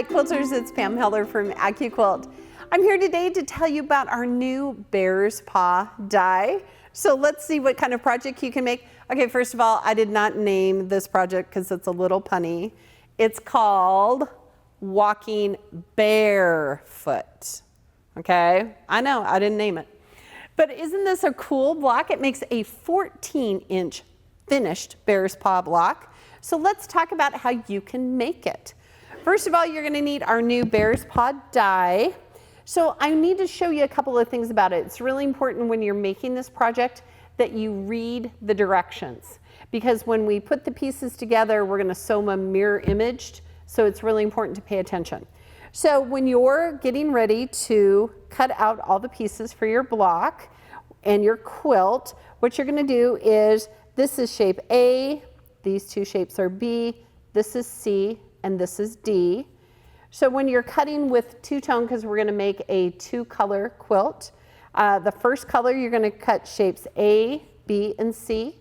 Quilters, it's Pam Heller from AccuQuilt. I'm here today to tell you about our new Bear's Paw die. So let's see what kind of project you can make. Okay, first of all, I did not name this project because it's a little punny. It's called Walking Barefoot. Okay, I know, I didn't name it. But isn't this a cool block? It makes a 14-inch finished Bear's Paw block. So let's talk about how you can make it. First of all, you're going to need our new Bear's Paw die. So I need to show you a couple of things about it. It's really important when you're making this project that you read the directions, because when we put the pieces together, we're going to sew them mirror imaged. So it's really important to pay attention. So when you're getting ready to cut out all the pieces for your block and your quilt, what you're going to do is, this is shape A, these two shapes are B, this is C, and this is D. So when you're cutting with two-tone, because we're going to make a two-color quilt, the first color you're going to cut shapes A, B, and C.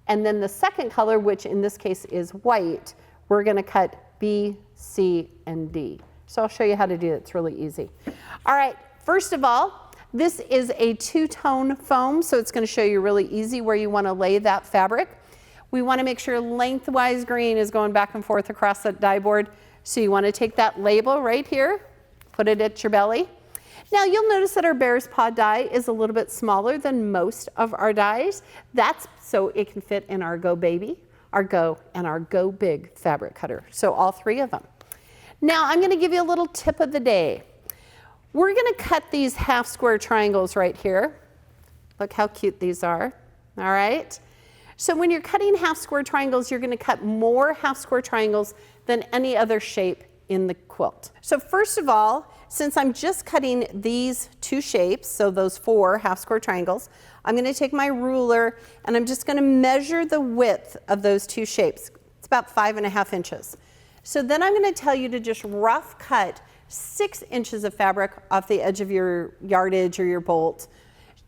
And then the second color, which in this case is white, we're going to cut B, C, and D. So I'll show you how to do it. It's really easy. All right, first of all, this is a two-tone foam, so it's going to show you really easy where you want to lay that fabric. We want to make sure lengthwise green is going back and forth across that die board. So you want to take that label right here, put it at your belly. Now you'll notice that our Bear's Paw die is a little bit smaller than most of our dies. That's so it can fit in our Go Baby, our Go, and our Go Big fabric cutter. So all three of them. Now I'm going to give you a little tip of the day. We're going to cut these half square triangles right here. Look how cute these are. All right. So when you're cutting half square triangles, you're going to cut more half square triangles than any other shape in the quilt. So first of all, since I'm just cutting these two shapes, so those 4 half square triangles, I'm going to take my ruler and I'm just going to measure the width of those two shapes. It's about 5.5 inches. So then I'm going to tell you to just rough cut 6 inches of fabric off the edge of your yardage or your bolt.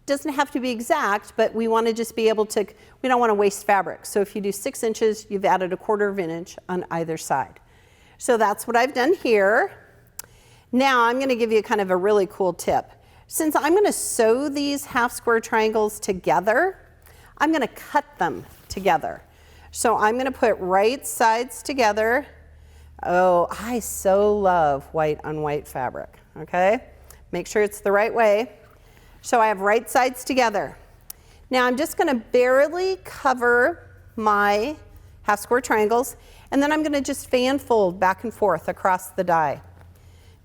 Doesn't have to be exact, but we want to just be able to, we don't want to waste fabric. So if you do 6 inches, you've added 1/4 inch on either side. So that's what I've done here. Now I'm going to give you kind of a really cool tip. Since I'm going to sew these half square triangles together, I'm going to cut them together. So I'm going to put right sides together. Oh, I so love white on white fabric, okay? Make sure it's the right way. So I have right sides together. Now I'm just going to barely cover my half square triangles, and then I'm going to just fan fold back and forth across the die.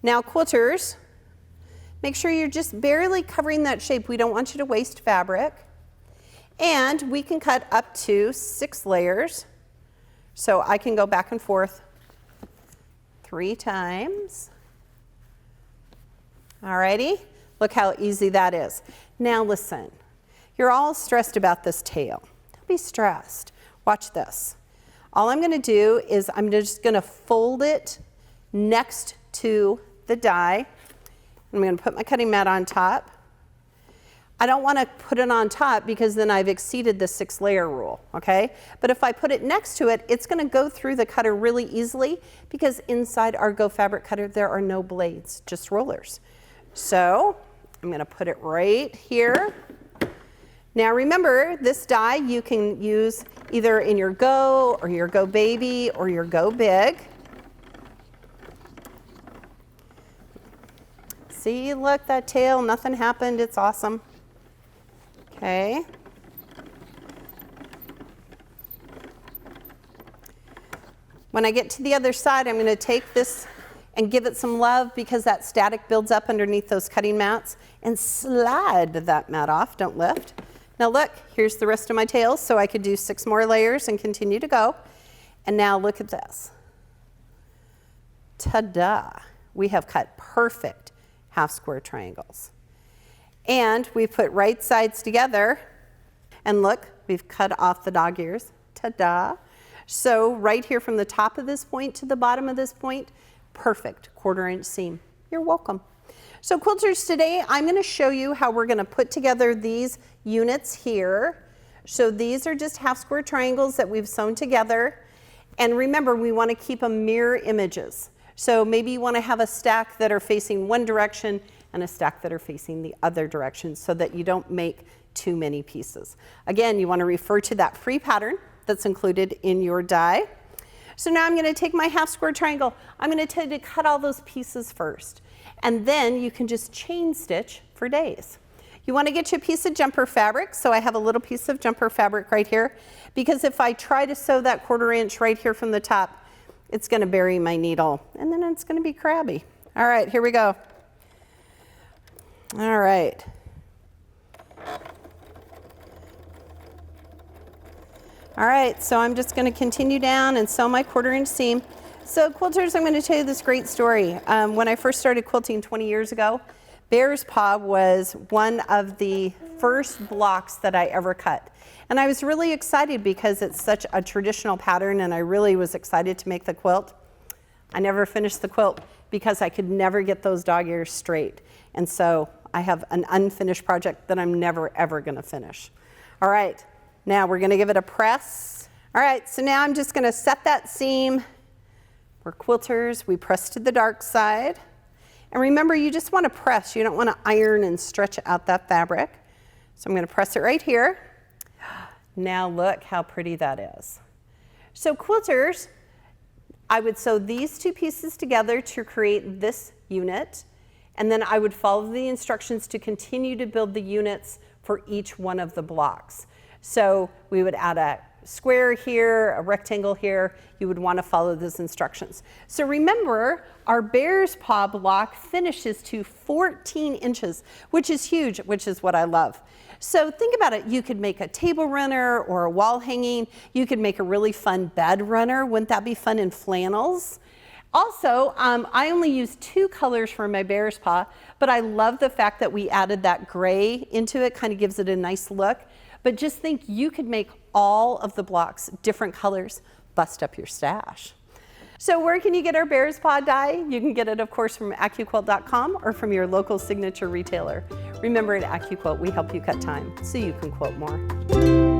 Now quilters, make sure you're just barely covering that shape. We don't want you to waste fabric. And we can cut up to 6 layers. So I can go back and forth 3 times. Alrighty. Look how easy that is. Now listen, you're all stressed about this tail. Don't be stressed. Watch this. All I'm going to do is I'm just going to fold it next to the die. I'm going to put my cutting mat on top. I don't want to put it on top because then I've exceeded the 6-layer rule, okay? But if I put it next to it, it's going to go through the cutter really easily because inside our Go fabric cutter there are no blades, just rollers. So I'm going to put it right here. Now remember, this die you can use either in your Go or your Go Baby or your Go Big. See, look, that tail, nothing happened, it's awesome. Okay. When I get to the other side, I'm going to take this and give it some love because that static builds up underneath those cutting mats, and slide that mat off, don't lift. Now look, here's the rest of my tails, so I could do 6 more layers and continue to go. And now look at this. Ta-da! We have cut perfect half square triangles. And we've put right sides together, and look, we've cut off the dog ears. Ta-da! So right here from the top of this point to the bottom of this point, perfect 1/4 inch seam. You're welcome. So quilters, today I'm going to show you how we're going to put together these units here. So these are just half square triangles that we've sewn together. And remember, we want to keep them mirror images. So maybe you want to have a stack that are facing one direction and a stack that are facing the other direction so that you don't make too many pieces. Again, you want to refer to that free pattern that's included in your die. So now I'm going to take my half square triangle. I'm going to tell you to cut all those pieces first. And then you can just chain stitch for days. You want to get you a piece of jumper fabric. So I have a little piece of jumper fabric right here, because if I try to sew that 1/4 inch right here from the top, it's going to bury my needle and then it's going to be crabby. All right, here we go. All right. All right, so I'm just going to continue down and sew my 1/4 inch seam. So quilters, I'm going to tell you this great story. When I first started quilting 20 years ago, Bear's Paw was one of the first blocks that I ever cut. And I was really excited because it's such a traditional pattern and I really was excited to make the quilt. I never finished the quilt because I could never get those dog ears straight. And so I have an unfinished project that I'm never ever going to finish. All right, now we're going to give it a press. All right, so now I'm just going to set that seam. We're quilters, we press to the dark side. And remember, you just want to press. You don't want to iron and stretch out that fabric. So I'm going to press it right here. Now look how pretty that is. So quilters, I would sew these two pieces together to create this unit. And then I would follow the instructions to continue to build the units for each one of the blocks. So we would add a square here, a rectangle here. You would want to follow those instructions. So remember, our Bear's Paw block finishes to 14 inches, which is huge, which is what I love. So think about it. You could make a table runner or a wall hanging. You could make a really fun bed runner. Wouldn't that be fun in flannels? Also, I only use 2 colors for my Bear's Paw, but I love the fact that we added that gray into it. Kind of gives it a nice look. But just think, you could make all of the blocks different colors, bust up your stash. So where can you get our Bear's Paw die? You can get it, of course, from AccuQuilt.com or from your local signature retailer. Remember, at AccuQuilt, we help you cut time so you can quilt more.